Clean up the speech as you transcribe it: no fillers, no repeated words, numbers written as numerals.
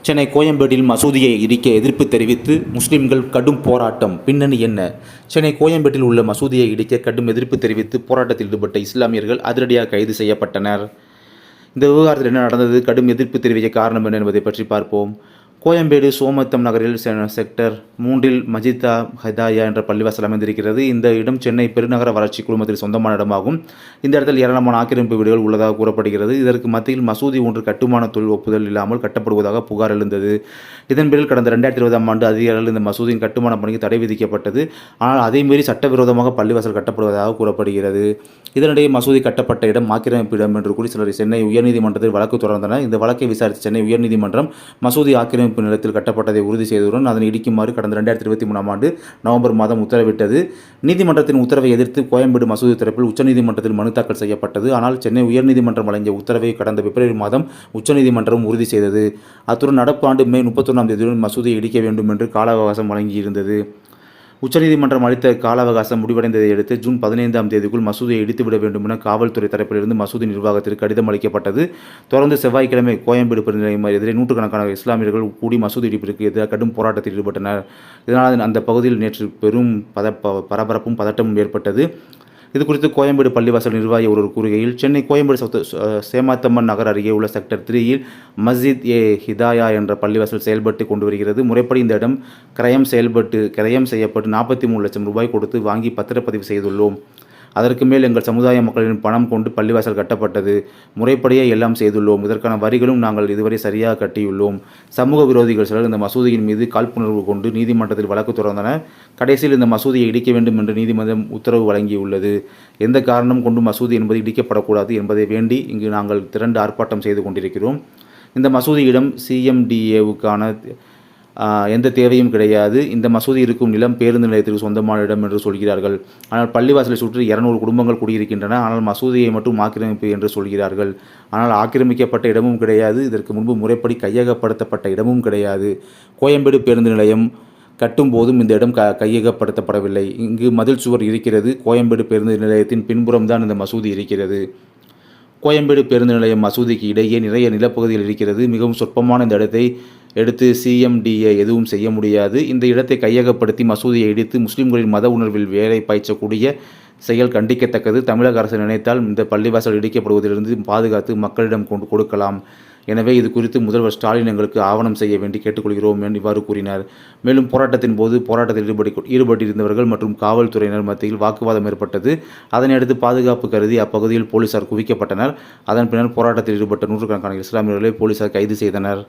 சென்னை கோயம்பேட்டில் மசூதியை இடிக்க எதிர்ப்பு தெரிவித்து முஸ்லிம்கள் கடும் போராட்டம். பின்னணி என்ன? சென்னை கோயம்பேட்டில் உள்ள மசூதியை இடிக்க கடும் எதிர்ப்பு தெரிவித்து போராட்டத்தில் ஈடுபட்ட இஸ்லாமியர்கள் அதிரடியாக கைது செய்யப்பட்டனர். இந்த விவகாரத்தில் என்ன நடந்தது, கடும் எதிர்ப்பு தெரிவிக்க காரணம் என்ன என்பதை பற்றி பார்ப்போம். கோயம்பேடு சோமத்தம் நகரில் செக்டர் 3 மஜிதா ஹிதாயா என்ற பள்ளிவாசல் அமைந்திருக்கிறது. இந்த இடம் சென்னை பெருநகர வளர்ச்சி குழுமத்தில் சொந்தமான இடமாகும். இந்த இடத்தில் ஏராளமான ஆக்கிரமிப்பு வீடுகள் உள்ளதாக கூறப்படுகிறது. இதற்கு மத்தியில் மசூதி ஒன்று கட்டுமான தொழில் ஒப்புதல் இல்லாமல் கட்டப்படுவதாக புகார் எழுந்தது. இதன் பேரில் கடந்த 2020ஆம் ஆண்டு அதிகாரிகள் இந்த மசூதியின் கட்டுமான பணிக்கு தடை விதிக்கப்பட்டது. ஆனால் அதை மீறி சட்டவிரோதமாக பள்ளிவாசல் கட்டப்படுவதாக கூறப்படுகிறது. இதனிடையே மசூதி கட்டப்பட்ட இடம் ஆக்கிரமிப்பு இடம் என்று கூறி சிலர் சென்னை உயர்நீதிமன்றத்தில் வழக்கு தொடர்ந்தனர். இந்த வழக்கை விசாரித்த சென்னை உயர்நீதிமன்றம் மசூதி ஆக்கிரமிப்பு நிலத்தில் கட்டப்பட்டதை உறுதி செய்ததுடன் அதனை இடிக்குமாறு கடந்த 2023ஆம் ஆண்டு நவம்பர் மாதம் உத்தரவிட்டது. நீதிமன்றத்தின் உத்தரவை எதிர்த்து கோயம்பேடு மசூதி தரப்பில் உச்சநீதிமன்றத்தில் மனு தாக்கல் செய்யப்பட்டது. ஆனால் சென்னை உயர்நீதிமன்றம் வழங்கிய உத்தரவை கடந்த பிப்ரவரி மாதம் உச்சநீதிமன்றம் உறுதி செய்தது. அத்துடன் நடப்பு ஆண்டு மே 31ஆம் தேதியுடன் மசூதியை இடிக்க வேண்டும் என்று கால அவகாசம் வழங்கியிருந்தது. உச்சநீதிமன்றம் அளித்த கால அவகாசம் முடிவடைந்ததை அடுத்து ஜூன் 15ஆம் தேதிக்குள் மசூதியை இடித்துவிட வேண்டும் என காவல்துறை தரப்பிலிருந்து மசூதி நிர்வாகத்திற்கு கடிதம் அளிக்கப்பட்டது. தொடர்ந்து செவ்வாய்க்கிழமை கோயம்பேடு பெருநிலையம் எதிரே நூற்றுக்கணக்கான இஸ்லாமியர்கள் கூடி மசூதி இடிப்பிற்கு எதிராக கடும் போராட்டத்தில் ஈடுபட்டனர். இதனால் அந்த பகுதியில் நேற்று பெரும் பரபரப்பும் பதட்டமும் ஏற்பட்டது. இது குறித்து கோயம்பேடு பள்ளிவாசல் நிர்வாகி ஒருவர் கூறுகையில், சென்னை கோயம்பேடு சேமாத்தம்மன் நகர் அருகே உள்ள செக்டர் 3யில் மஸ்ஜித் ஹிதாயா என்ற பள்ளிவாசல் செயல்பட்டு கொண்டு வருகிறது. முறைப்படி இந்த இடம் கிரயம் செய்யப்பட்டு 43 லட்சம் ரூபாய் கொடுத்து வாங்கி பத்திரப்பதிவு செய்துள்ளோம். அதற்கு மேல் எங்கள் சமுதாய மக்களின் பணம் கொண்டு பள்ளிவாசல் கட்டப்பட்டது. முறைப்படியே எல்லாம் செய்துள்ளோம். இதற்கான வரிகளும் நாங்கள் இதுவரை சரியாக கட்டியுள்ளோம். சமூக விரோதிகள் சிலர் இந்த மசூதியின் மீது காழ்ப்புணர்வு கொண்டு நீதிமன்றத்தில் வழக்கு தொடர்ந்தனர். கடைசியில் இந்த மசூதியை இடிக்க வேண்டும் என்று நீதிமன்றம் உத்தரவு வழங்கியுள்ளது. எந்த காரணம் கொண்டு மசூதி என்பது இடிக்கப்படக்கூடாது என்பதை வேண்டி இங்கு நாங்கள் திரண்டு ஆர்ப்பாட்டம் செய்து கொண்டிருக்கிறோம். இந்த மசூதியிடம் CMDAவுக்கான எந்த தேவையும் கிடையாது. இந்த மசூதி இருக்கும் நிலம் பேருந்து நிலையத்திற்கு சொந்தமான இடம் என்று சொல்கிறார்கள். ஆனால் பள்ளிவாசலை சுற்றி 200 குடும்பங்கள் குடியிருக்கின்றன. ஆனால் மசூதியை மட்டும் ஆக்கிரமிப்பு என்று சொல்கிறார்கள். ஆனால் ஆக்கிரமிக்கப்பட்ட இடமும் கிடையாது. இதற்கு முன்பு முறைப்படி கையகப்படுத்தப்பட்ட இடமும் கிடையாது. கோயம்பேடு பேருந்து நிலையம் கட்டும் போதும் இந்த இடம் கையகப்படுத்தப்படவில்லை. இங்கு மதில் சுவர் இருக்கிறது. கோயம்பேடு பேருந்து நிலையத்தின் பின்புறம்தான் இந்த மசூதி இருக்கிறது. கோயம்பேடு பேருந்து நிலையம் மசூதிக்கு இடையே நிறைய நிலப்பகுதிகள் இருக்கிறது. மிகவும் சொற்பமான இந்த இடத்தை எடுத்து CMDA எதுவும் செய்ய முடியாது. இந்த இடத்தை கையகப்படுத்தி மசூதியை இடித்து முஸ்லிம்களின் மத உணர்வில் வேலை பாய்ச்சக்கூடிய செயல் கண்டிக்கத்தக்கது. தமிழக அரசு நினைத்தால் இந்த பள்ளிவாசல் இடிக்கப்படுவதிலிருந்து பாதுகாத்து மக்களிடம் கொடுக்கலாம். எனவே இது குறித்து முதல்வர் ஸ்டாலின் எங்களுக்கு ஆவணம் செய்ய வேண்டி கேட்டுக்கொள்கிறோம் என்று இவ்வாறு கூறினார். மேலும் போராட்டத்தின் போது போராட்டத்தில் ஈடுபட்டிருந்தவர்கள் மற்றும் காவல்துறையினர் மத்தியில் வாக்குவாதம் ஏற்பட்டது. அதனையடுத்து பாதுகாப்பு கருதி அப்பகுதியில் போலீசார் குவிக்கப்பட்டனர். அதன் பின்னர் போராட்டத்தில் ஈடுபட்ட நூற்றுக்கணக்கான இஸ்லாமியர்களை போலீசார் கைது செய்தனர்.